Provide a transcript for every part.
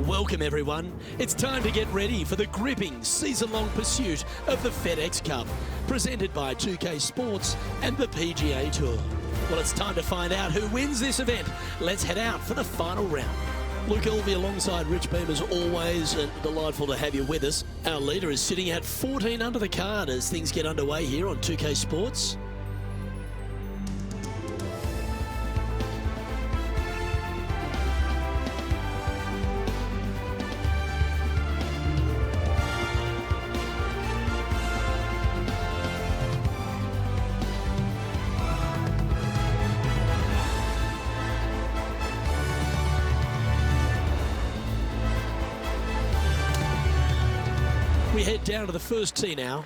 Welcome everyone. It's time to get ready for the gripping season-long pursuit of the FedEx Cup, presented by 2K Sports and the PGA Tour. Well, it's time to find out who wins this event. Let's head out for the final round. Luke Elvey alongside Rich Beam as always, and delightful to have you with us. Our leader is sitting at 14 under the card as things get underway here on 2K Sports. We head down to the first tee now.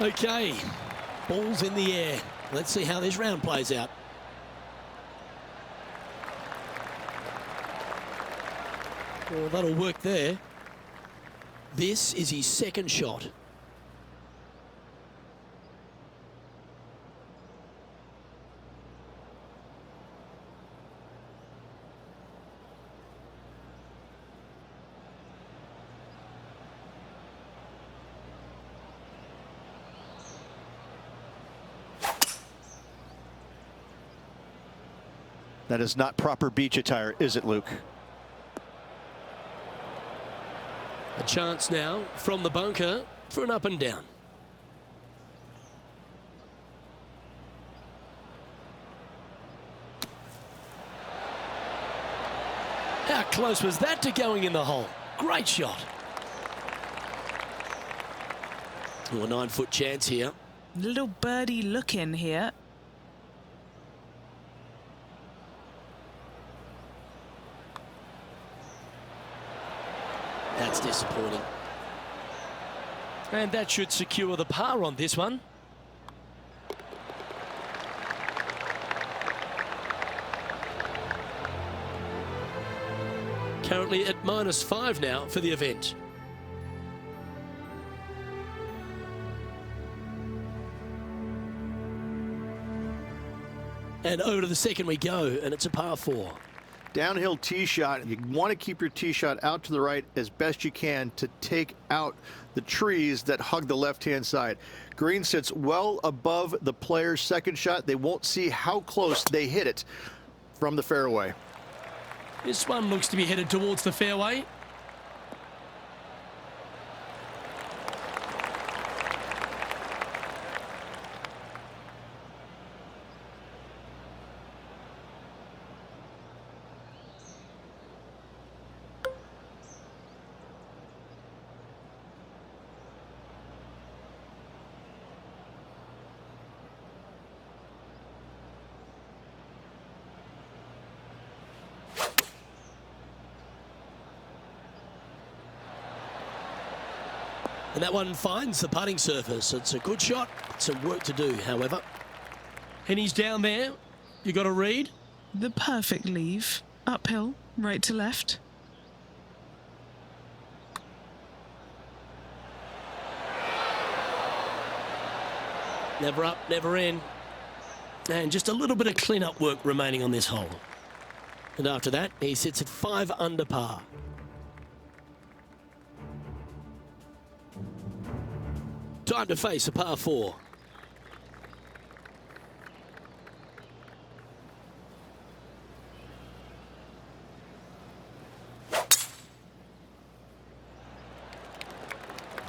Okay, ball's in the air. Let's see how this round plays out. Well, that'll work there. This is his second shot. That is not proper beach attire, is it, Luke? A chance now from the bunker for an up and down. How close was that to going in the hole? Great shot. Oh, a 9-foot chance here. Little birdie look in here. That's disappointing. And that should secure the par on this one. Currently at -5 now for the event. And over to the second we go, and it's a par 4. Downhill tee shot. You want to keep your tee shot out to the right as best you can to take out the trees that hug the left-hand side. Green sits well above the player's second shot. They won't see how close they hit it from the fairway. This one looks to be headed towards the fairway. And that one finds the putting surface. It's a good shot. Some work to do, however. And he's down there. You got to read. The perfect leave. Uphill, right to left. Never up, never in. And just a little bit of clean-up work remaining on this hole. And after that, he sits at 5 under par. Time to face a par 4.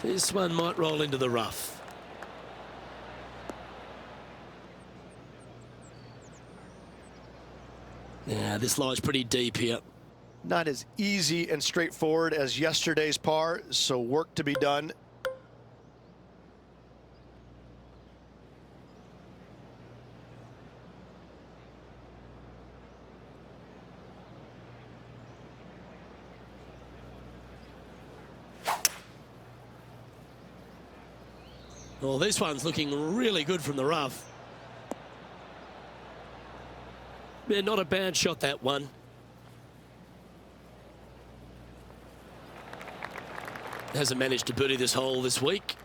This one might roll into the rough. Yeah, this lies pretty deep here. Not as easy and straightforward as yesterday's par, so work to be done. Well, this one's looking really good from the rough. Yeah, not a bad shot, that one. Hasn't managed to birdie this hole this week.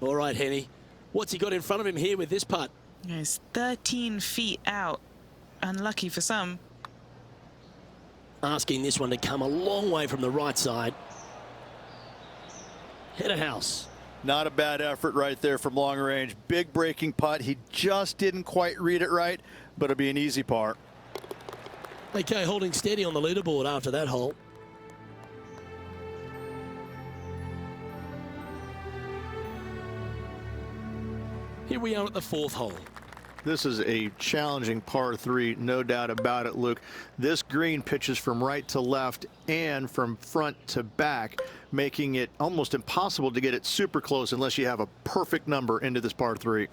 All right, Henny. What's he got in front of him here with this putt? It's 13 feet out. Unlucky for some. Asking this one to come a long way from the right side. Head of house. Not a bad effort right there from long range. Big breaking putt. He just didn't quite read it right, but it'll be an easy par. Okay, holding steady on the leaderboard after that hole. Here we are at the 4th hole. This is a challenging par 3, no doubt about it, Luke. This green pitches from right to left and from front to back, making it almost impossible to get it super close unless you have a perfect number into this par 3.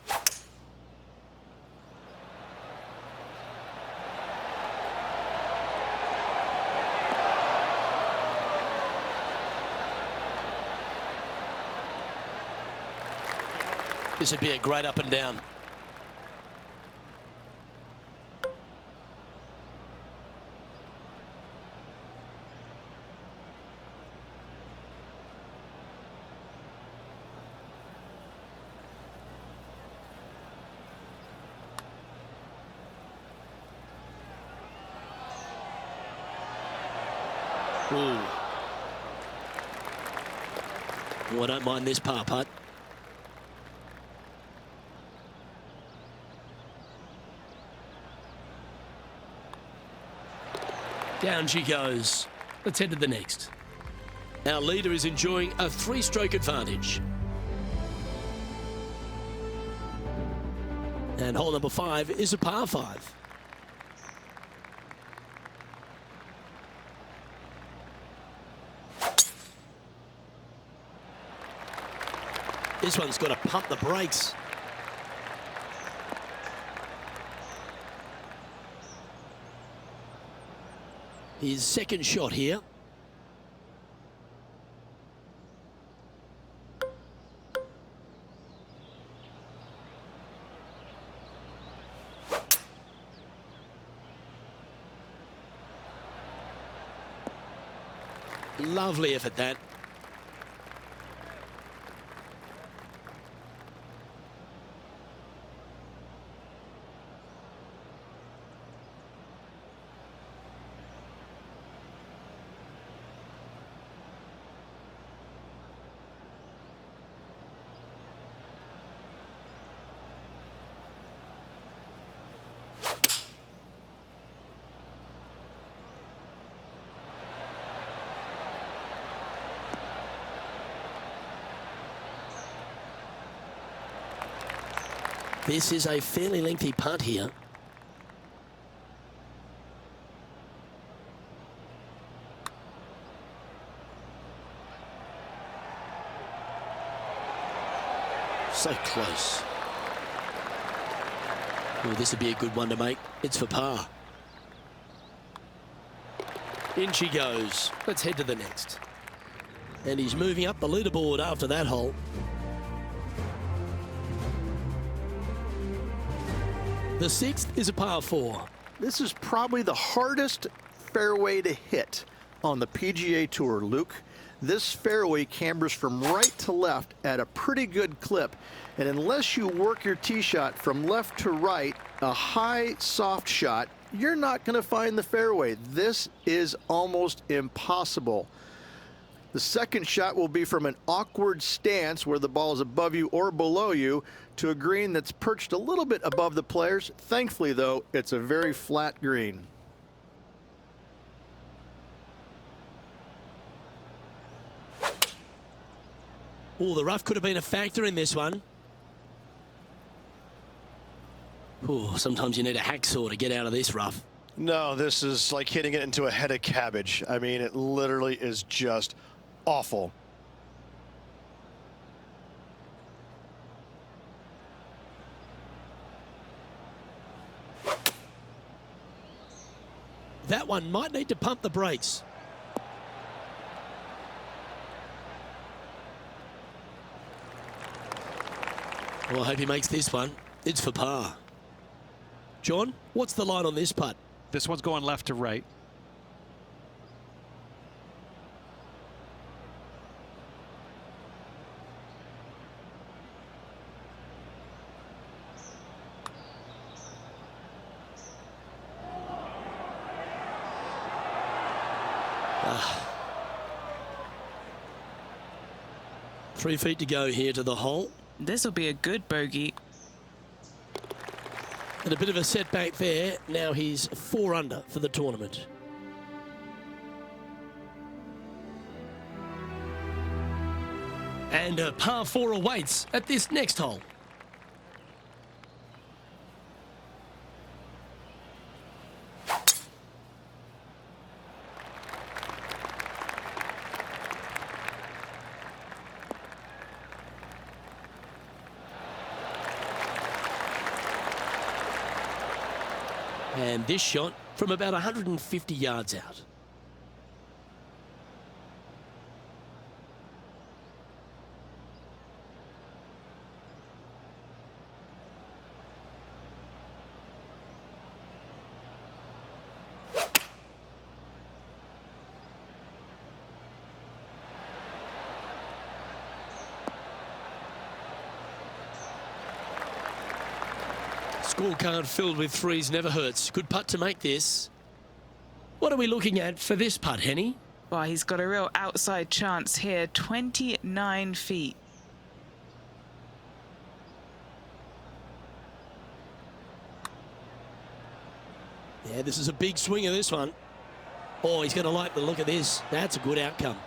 This would be a great up and down. Ooh. Oh, I don't mind this par putt. Down she goes. Let's head to the next. Our leader is enjoying a 3-stroke advantage. And hole number 5 is a par 5. This one's got to pump the brakes. His second shot here. Lovely effort, that. This is a fairly lengthy putt here. So close. Oh, this would be a good one to make. It's for par. In she goes. Let's head to the next. And he's moving up the leaderboard after that hole. The 6th is a par 4. This is probably the hardest fairway to hit on the PGA Tour, Luke. This fairway cambers from right to left at a pretty good clip, and unless you work your tee shot from left to right, a high soft shot, you're not going to find the fairway. This is almost impossible. The second shot will be from an awkward stance where the ball is above you or below you to a green that's perched a little bit above the players. Thankfully, though, it's a very flat green. Oh, the rough could have been a factor in this one. Oh, sometimes you need a hacksaw to get out of this rough. No, this is like hitting it into a head of cabbage. I mean, it literally is just awful. That one might need to pump the brakes. Well, I hope he makes this one. It's for par. John, what's the line on this putt? This one's going left to right. Ah. 3 feet to go here to the hole. This will be a good bogey. And a bit of a setback there. Now he's 4 under for the tournament. And a par 4 awaits at this next hole. And this shot from about 150 yards out. Scorecard filled with threes never hurts. Good putt to make this. What are we looking at for this putt, Henny? Well, he's got a real outside chance here. 29 feet. Yeah, this is a big swing of this one. Oh, he's going to like the look of this. That's a good outcome.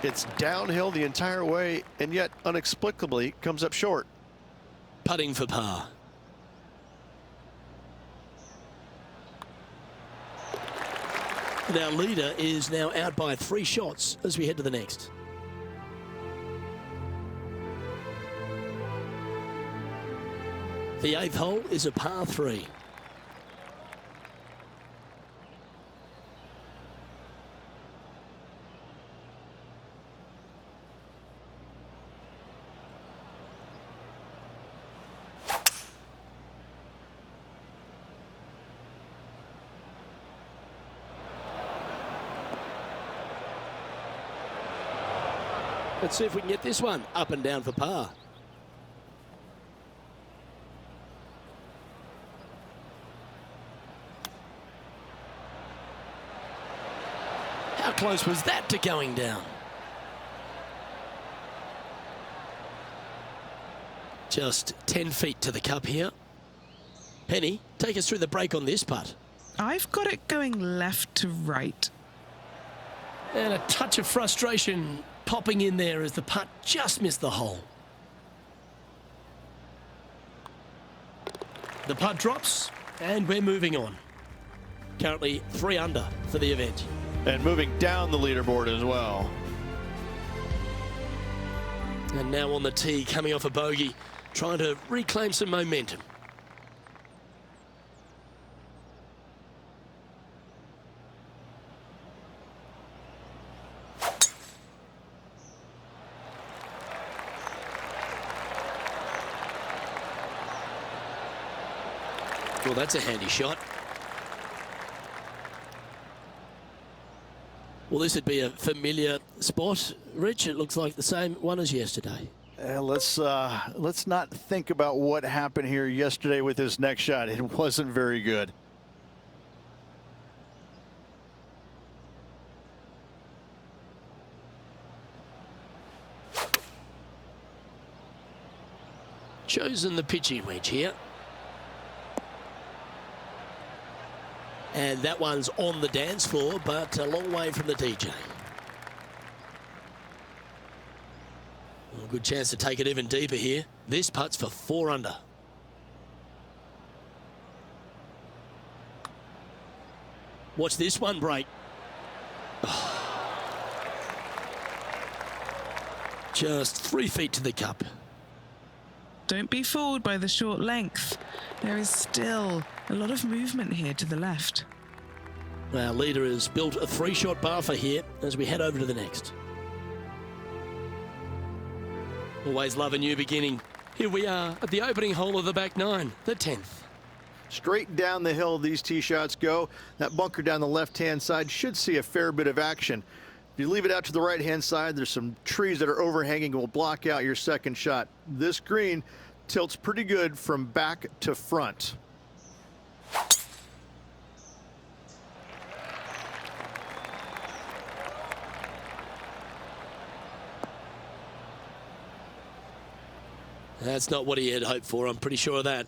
It's downhill the entire way, and yet inexplicably comes up short. Putting for par. And our leader is now out by 3 shots as we head to the next. The 8th hole is a par 3. Let's see if we can get this one up and down for par. How close was that to going down? Just 10 feet to the cup here. Penny, take us through the break on this putt. I've got it going left to right. And a touch of frustration popping in there as the putt just missed the hole. The putt drops and we're moving on. Currently 3 under for the event. And moving down the leaderboard as well. And now on the tee, coming off a bogey, trying to reclaim some momentum. Well, that's a handy shot. Well, this would be a familiar spot, Rich. It looks like the same one as yesterday. Let's not think about what happened here yesterday with this next shot. It wasn't very good. Chosen the pitching wedge here. And that one's on the dance floor, but a long way from the DJ. Well, good chance to take it even deeper here. This putt's for 4 under. Watch this one break. Oh. Just 3 feet to the cup. Don't be fooled by the short length. There is still a lot of movement here to the left. Our leader has built a 3-shot buffer here as we head over to the next. Always love a new beginning. Here we are at the opening hole of the back nine, the 10th. Straight down the hill these tee shots go. That bunker down the left-hand side should see a fair bit of action. If you leave it out to the right-hand side, there's some trees that are overhanging and will block out your second shot. This green tilts pretty good from back to front. That's not what he had hoped for, I'm pretty sure of that.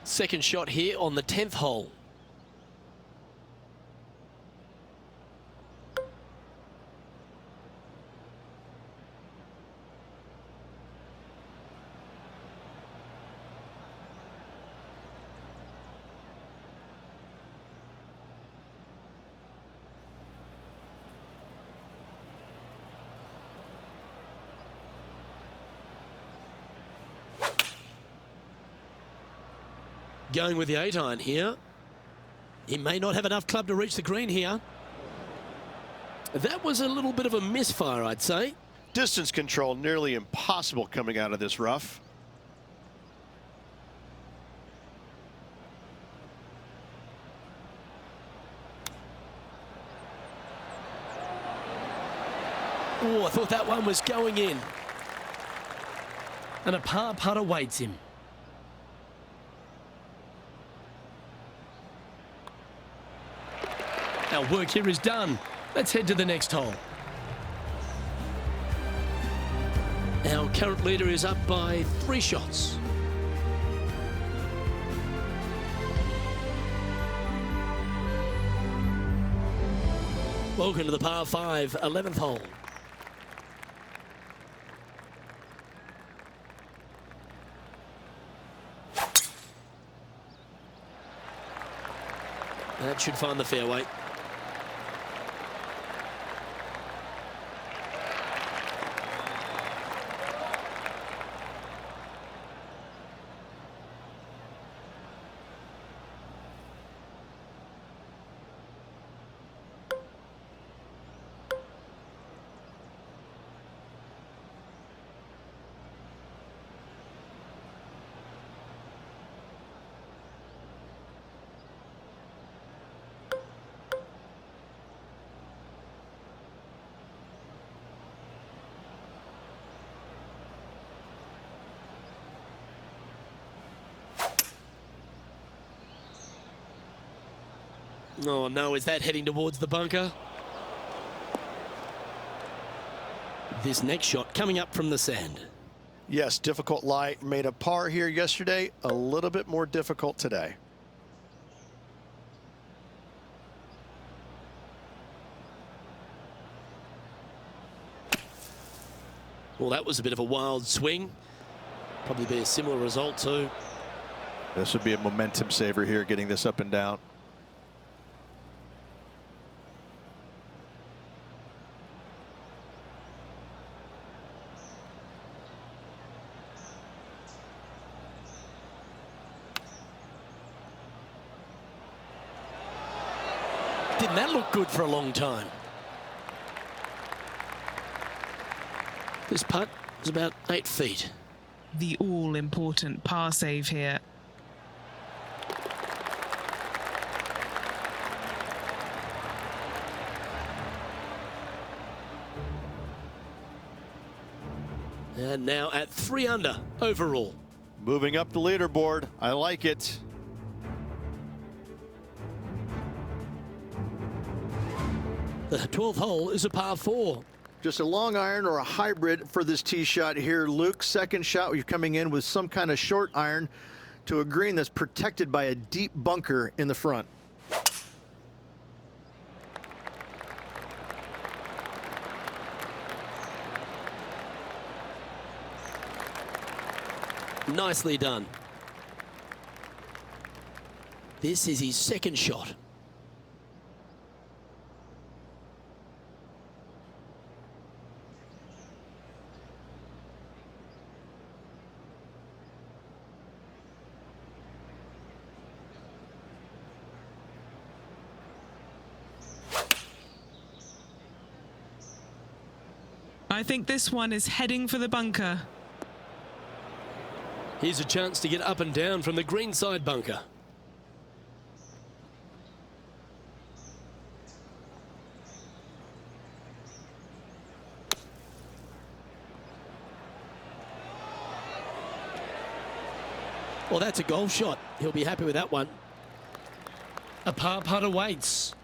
Second shot here on the 10th hole. Going with the 8-iron here. He may not have enough club to reach the green here. That was a little bit of a misfire, I'd say. Distance control nearly impossible coming out of this rough. Oh, I thought that one was going in. And a par putt awaits him. Our work here is done. Let's head to the next hole. Our current leader is up by 3 shots. Welcome to the par 5, 11th hole. That should find the fairway. Oh no, is that heading towards the bunker? This next shot coming up from the sand. Yes, difficult lie. Made a par here yesterday, a little bit more difficult today. Well, that was a bit of a wild swing. Probably be a similar result too. This would be a momentum saver here, getting this up and down. Didn't that look good for a long time? This putt is about 8 feet. The all-important par save here. And now at 3 under overall. Moving up the leaderboard. I like it. The 12th hole is a par 4. Just a long iron or a hybrid for this tee shot here, Luke. Second shot, you're coming in with some kind of short iron to a green that's protected by a deep bunker in the front. Nicely done. This is his second shot. I think this one is heading for the bunker. Here's a chance to get up and down from the greenside bunker. Well, that's a golf shot. He'll be happy with that one. A par putt awaits.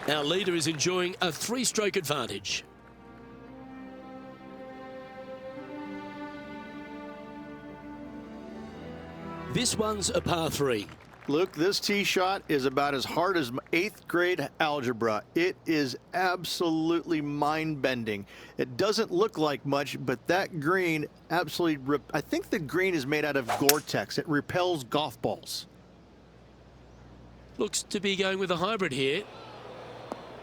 Our leader is enjoying a 3-stroke advantage. This one's a par 3. Luke, this tee shot is about as hard as 8th grade algebra. It is absolutely mind-bending. It doesn't look like much, but that green absolutely, I think the green is made out of Gore-Tex. It repels golf balls. Looks to be going with a hybrid here.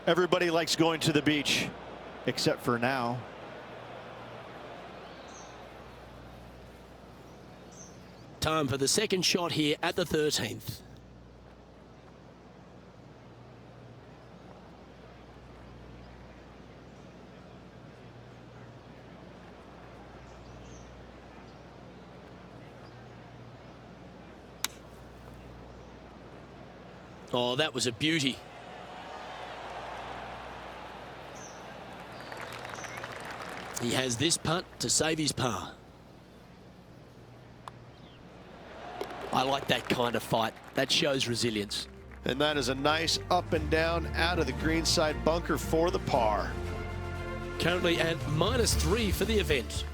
Everybody likes going to the beach, except for now. Time for the second shot here at the 13th. Oh, that was a beauty. He has this putt to save his par. I like that kind of fight. That shows resilience. And that is a nice up and down out of the greenside bunker for the par. Currently at -3 for the event.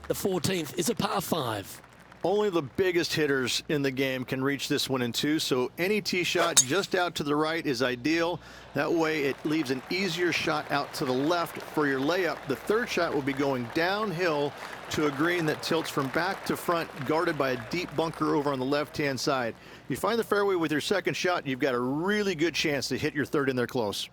The 14th is a par 5. Only the biggest hitters in the game can reach this one in 2, so any tee shot just out to the right is ideal. That way it leaves an easier shot out to the left for your layup. The third shot will be going downhill to a green that tilts from back to front, guarded by a deep bunker over on the left-hand side. You find the fairway with your second shot, you've got a really good chance to hit your third in there close.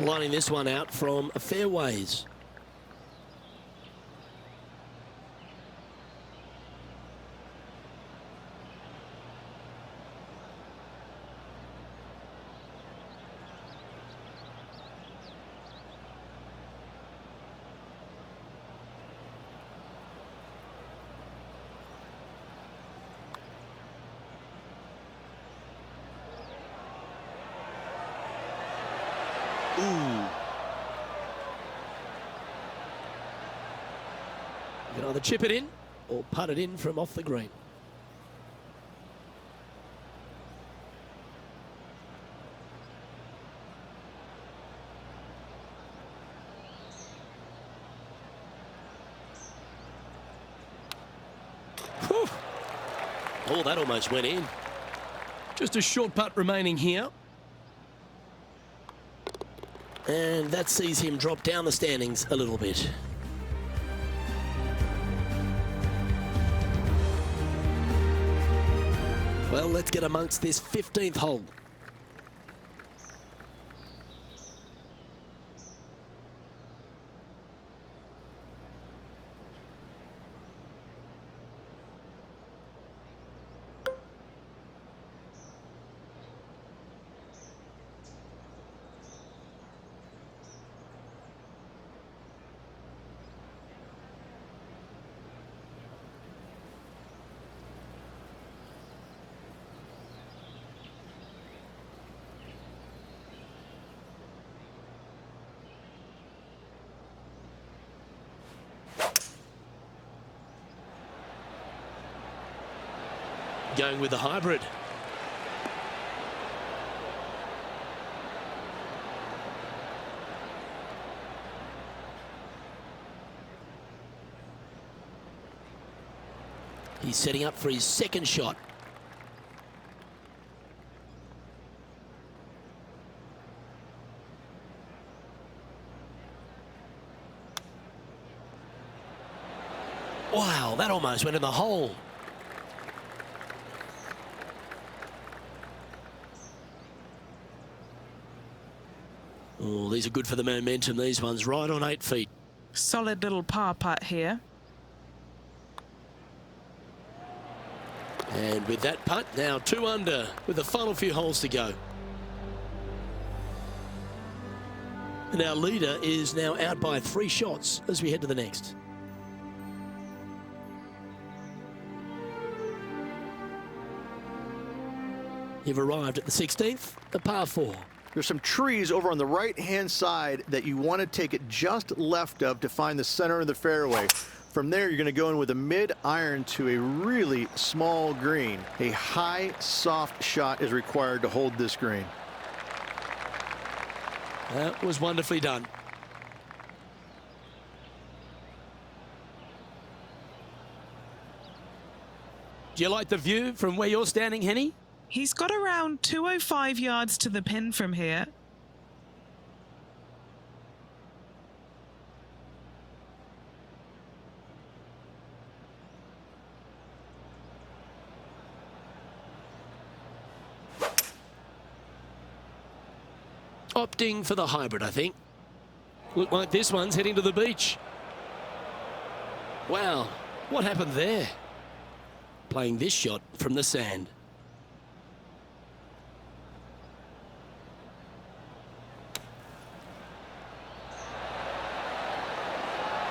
Lining this one out from fairways. You can either chip it in or putt it in from off the green. Whew. Oh, that almost went in. Just a short putt remaining here. And that sees him drop down the standings a little bit. Well, let's get amongst this 15th hole. Going with the hybrid. He's setting up for his second shot. Wow, that almost went in the hole. Oh, these are good for the momentum, these ones, right on 8 feet. Solid little par putt here. And with that putt, now 2 under with the final few holes to go. And our leader is now out by 3 shots as we head to the next. You've arrived at the 16th, a par 4. There's some trees over on the right-hand side that you want to take it just left of to find the center of the fairway. From there, you're going to go in with a mid-iron to a really small green. A high, soft shot is required to hold this green. That was wonderfully done. Do you like the view from where you're standing, Henny? He's got around 205 yards to the pin from here. Opting for the hybrid, I think. Look like this one's heading to the beach. Wow, what happened there? Playing this shot from the sand.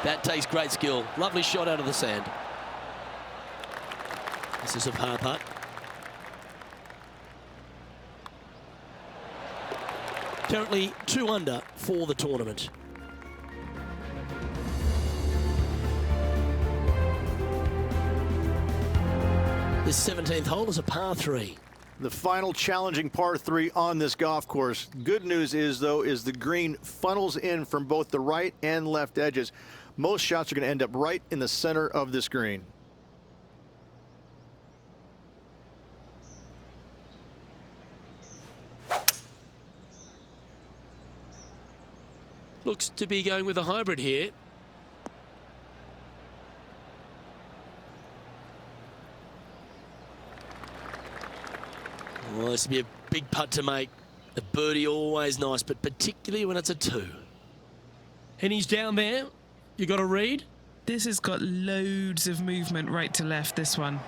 That takes great skill. Lovely shot out of the sand. This is a par putt. Currently 2 under for the tournament. This 17th hole is a par 3. The final challenging par 3 on this golf course. Good news is, though, is the green funnels in from both the right and left edges. Most shots are going to end up right in the center of this green. Looks to be going with a hybrid here. Well, this would be a big putt to make. A birdie always nice, but particularly when it's a 2. And he's down there. You got a read? This has got loads of movement right to left, this one.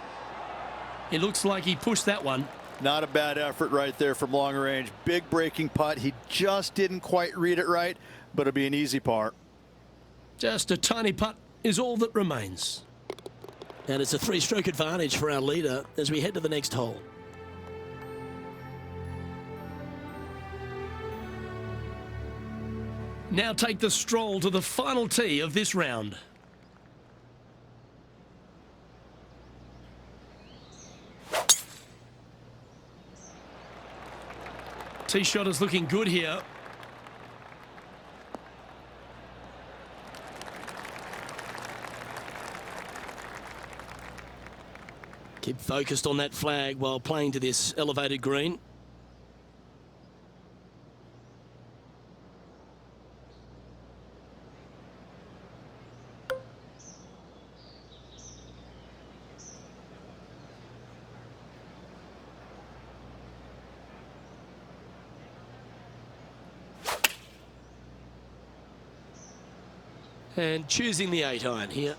It looks like he pushed that one. Not a bad effort right there from long range. Big breaking putt. He just didn't quite read it right, but it'll be an easy par. Just a tiny putt is all that remains. And it's a 3-stroke advantage for our leader as we head to the next hole. Now take the stroll to the final tee of this round. Tee shot is looking good here. Keep focused on that flag while playing to this elevated green. And choosing the 8-iron here.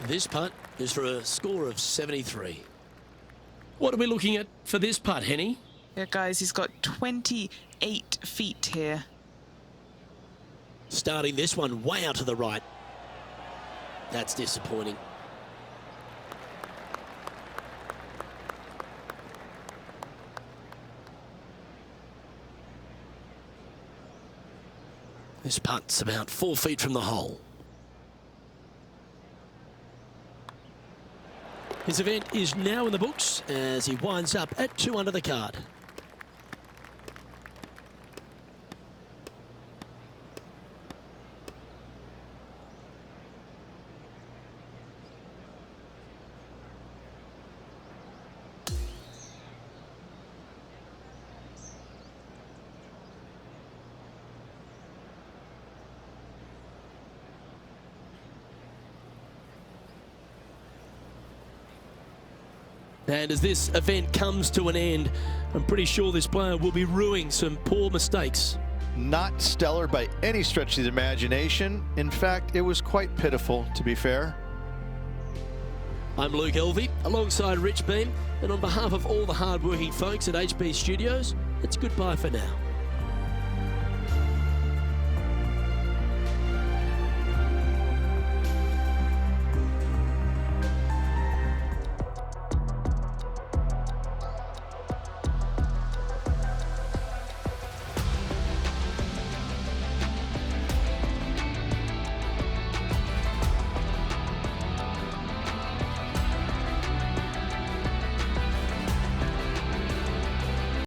This putt is for a score of 73. What are we looking at for this putt, Henny? Yeah, guys, he's got 28 feet here. Starting this one way out to the right. That's disappointing. This putt's about 4 feet from the hole. His event is now in the books as he winds up at 2 under the card. And as this event comes to an end, I'm pretty sure this player will be rueing some poor mistakes. Not stellar by any stretch of the imagination. In fact, it was quite pitiful, to be fair. I'm Luke Elvey, alongside Rich Beam, and on behalf of all the hard-working folks at HB Studios, it's goodbye for now.